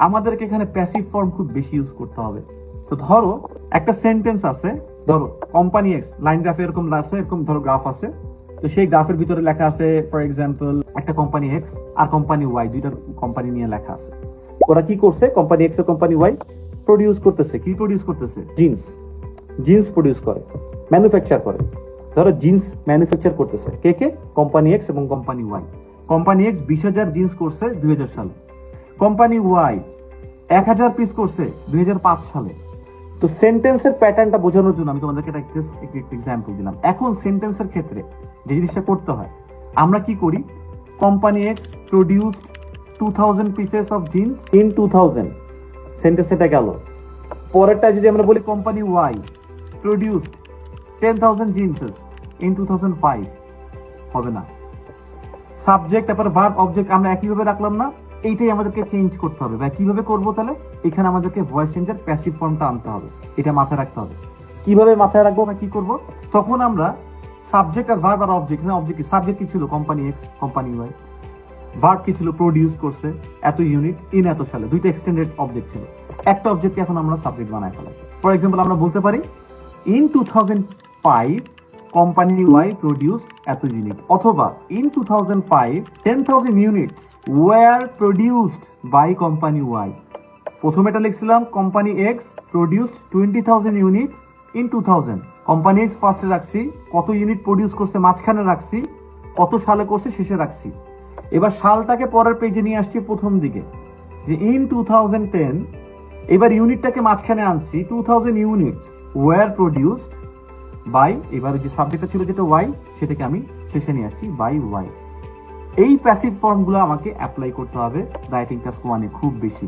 আমাদেরকে এখানে passive form খুব বেশি ইউজ করতে হবে। তো ধরো একটা সেন্টেন্স আছে, ধরো কোম্পানি এক্স, লাইন গ্রাফে এরকম আছে, এরকম ধরো গ্রাফ আছে, তো সেই গ্রাফের ভিতরে লেখা আছে ফর এক্সাম্পল একটা কোম্পানি এক্স আর কোম্পানি ওয়াই, দুইটা কোম্পানি নিয়ে লেখা আছে। ওরা কি করছে, কোম্পানি এক্স আর কোম্পানি ওয়াই প্রডিউস করতেছে, কি প্রডিউস করতেছে, জিন্স। জিন্স প্রডিউস করে, ম্যানুফ্যাকচার করে। ধরো জিন্স ম্যানুফ্যাকচার করতেছে কে কে, কোম্পানি এক্স এবং company Y. Company X 20,000 jeans করছে 2000 সালে, কোম্পানি ওয়াই 1000 পিস করছে 2005 সালে। তো সেন্টেন্সের প্যাটার্নটা বোঝানোর জন্য আমি তোমাদেরকে একটা এক্সাম্পল দিলাম। এখন সেন্টেন্সের ক্ষেত্রে যে জিনিসটা করতে হয়, আমরা কি করি, company X produced 2000 pieces of jeans in 2000, sentence এটা গেল। পরেরটা যদি আমরা বলি কোম্পানি ওয়াই প্রডিউসড 10,000 জিন্সেস ইন 2005, হবে না। সাবজেক্ট তারপর ভার্ব অবজেক্ট আমরা একইভাবে রাখলাম না, এইটাই আমাদেরকে চেঞ্জ করতে হবে। ভাই কিভাবে করবো তাহলে, এখানে আমাদেরকে ভয়েস চেঞ্জের প্যাসিভ ফর্মটা আনতে হবে, এটা মাথায় রাখতে হবে। কিভাবে মাথায় রাখবো বা কি করব, তখন আমরা সাবজেক্ট আর ভার্ব আর অবজেক্ট, এখানে অবজেক্ট সাবজেক্ট কি ছিল, company X company Y, verb কি ছিল, প্রডিউস করছে এত ইউনিট ইন এত সালে, দুইটা এক্সটেন্ডেড অবজেক্ট ছিল। একটা অবজেক্টকে এখন আমরা সাবজেক্ট বানায় ফেলাই। ফর এক্সাম্পল আমরা বলতে পারি ইন 2005 কোম্পানি ওয়াই প্রডিউসড এত ইউনিট, অথবা in 2005 10,000 units were produced by company Y. প্রথমে এটা লিখছিলাম company X produced 20,000 unit in 2000, company X ফার্স্টে রাখছি, কত ইউনিট প্রডিউস করছে মাঝখানে রাখছি, কত সালে করছে শেষে রাখছি। এবার সালটাকে পরের পেজে নিয়ে আসছি প্রথম দিকে, যে ইন 2010, এবার ইউনিটটাকে মাঝখানে আনছি, 2000 ইউনিটস ওয়ার প্রডিউসড বাই, এবার যে সাবজেক্টটা ছিল যেটা ওয়াই, সেটাকে আমি শেষে নিয়ে আসছি বাই ওয়াই। এই প্যাসিভ ফর্মগুলো আমাকে অ্যাপ্লাই করতে হবে রাইটিং টাস্ক 1-এ খুব বেশি।